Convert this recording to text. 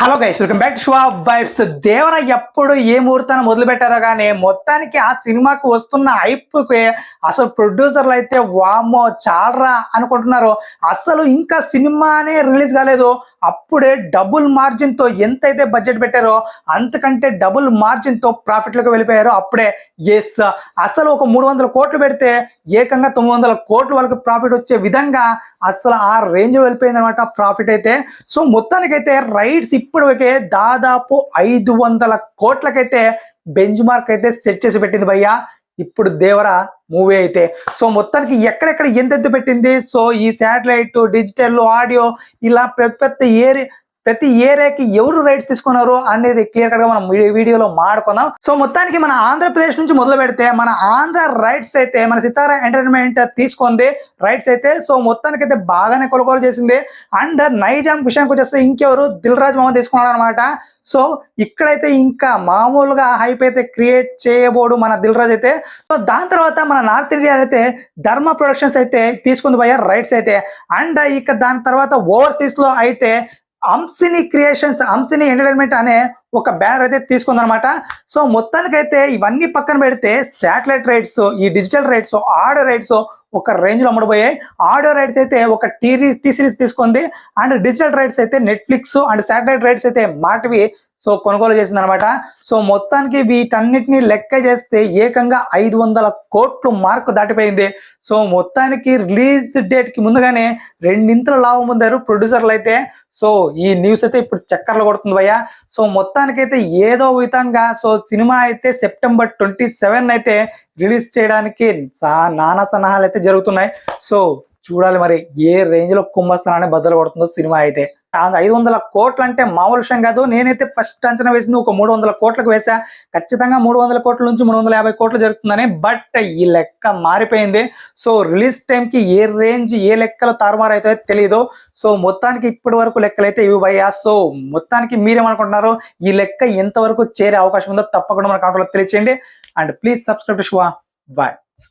Hello guys, welcome back to show of vibes. Devara ఎప్పుడు ఏ ముహూర్తాన్ని మొదలు పెట్టారో కానీ మొత్తానికి ఆ సినిమాకు వస్తున్న హైప్కి అసలు ప్రొడ్యూసర్లు అయితే వామ్మో చాలరా అనుకుంటున్నారు. అసలు ఇంకా సినిమానే రిలీజ్ కాలేదు, అప్పుడే డబుల్ మార్జిన్ తో ఎంతైతే బడ్జెట్ పెట్టారో అంతకంటే డబుల్ మార్జిన్ తో ప్రాఫిట్ లోకి వెళ్ళిపోయారు. అప్పుడే ఎస్, అసలు ఒక 300 కోట్లు పెడితే ఏకంగా 900 కోట్ల వరకు ప్రాఫిట్ వచ్చే విధంగా అసలు ఆ రేంజ్ వెళ్ళిపోయింది అనమాట ప్రాఫిట్ అయితే. సో మొత్తానికైతే రైట్స్ ఇప్పటికే దాదాపు 500 కోట్లకైతే బెంచ్ మార్క్ అయితే సెట్ చేసి పెట్టింది భయ్యా ఇప్పుడు దేవర మూవీ అయితే. సో మొత్తానికి ఎక్కడెక్కడ ఎంత పెట్టింది, సో ఈ శాటిలైట్, డిజిటల్, ఆడియో ఇలా ప్రతి ఏరియాకి ఎవరు రైట్స్ తీసుకున్నారు అనేది క్లియర్ కట్ గా మనం వీడియోలో మాడుకుందాం. సో మొత్తానికి మన ఆంధ్రప్రదేశ్ నుంచి మొదలు పెడితే మన ఆంధ్ర రైట్స్ అయితే మన సితారా ఎంటర్టైన్మెంట్ తీసుకుంది రైట్స్ అయితే. సో మొత్తానికి అయితే బాగానే కొనుగోలు చేసింది. అండ్ నైజాం విషయానికి వచ్చేస్తే ఇంకెవరు దిల్ రాజు మామ తీసుకున్నాడు అనమాట. సో ఇక్కడైతే ఇంకా మామూలుగా హైప్ అయితే క్రియేట్ చేయబోడు మన దిల్ రాజు అయితే. సో దాని తర్వాత మన నార్త్ ఇండియా అయితే ధర్మ ప్రొడక్షన్స్ అయితే తీసుకుంది భయ్య రైట్స్ అయితే. అండ్ ఇక దాని తర్వాత ఓవర్సీస్ లో అయితే అంసిని క్రియేషన్స్, అంసిని ఎంటర్టైన్మెంట్ అనే ఒక బ్యానర్ అయితే తీసుకుందనమాట. సో మొత్తానికైతే ఇవన్నీ పక్కన పెడితే శాటిలైట్ రైట్స్, ఈ డిజిటల్ రైట్స్, ఆడియో రైట్స్ ఒక రేంజ్ లో అమ్ముడుపోయాయి. ఆడియో రైట్స్ అయితే ఒక టీ సిరీస్ తీసుకుంది. అండ్ డిజిటల్ రైట్స్ అయితే నెట్ఫ్లిక్స్, అండ్ శాటిలైట్ రైట్స్ అయితే మాటివి సో కొనుగోలు చేసింది అనమాట. సో మొత్తానికి వీటన్నిటిని లెక్క చేస్తే ఏకంగా 500 కోట్లు మార్కు దాటిపోయింది. సో మొత్తానికి రిలీజ్ డేట్ కి ముందుగానే రెండింతల లాభం పొందారు ప్రొడ్యూసర్లు అయితే. సో ఈ న్యూస్ అయితే ఇప్పుడు చక్కర్లు కొడుతుంది భయ్య. సో మొత్తానికైతే ఏదో విధంగా సో సినిమా అయితే సెప్టెంబర్ 27 అయితే రిలీజ్ చేయడానికి నానా సన్నాహాలు అయితే జరుగుతున్నాయి. సో చూడాలి మరి ఏ రేంజ్ లో కుంభస్థానాన్ని బద్దలు కొడుతుందో సినిమా అయితే. 500 కోట్లు అంటే మామూలు విషయం కాదు. నేనైతే ఫస్ట్ అంచనా వేసింది ఒక 300 కోట్లకు వేసా. ఖచ్చితంగా 300 కోట్ల నుంచి 350 కోట్లు జరుగుతుందని. బట్ ఈ లెక్క మారిపోయింది. సో రిలీజ్ టైంకి ఏ రేంజ్ ఏ లెక్కలు తారుమారు అయితే తెలియదు. సో మొత్తానికి ఇప్పటి వరకు లెక్కలు అయితే ఇవి భయ్యా. సో మొత్తానికి మీరేమనుకుంటున్నారు, ఈ లెక్క ఎంతవరకు చేరే అవకాశం ఉందో తప్పకుండా మన కామెంట్లో తెలియచేయండి. And please subscribe to show of vibes.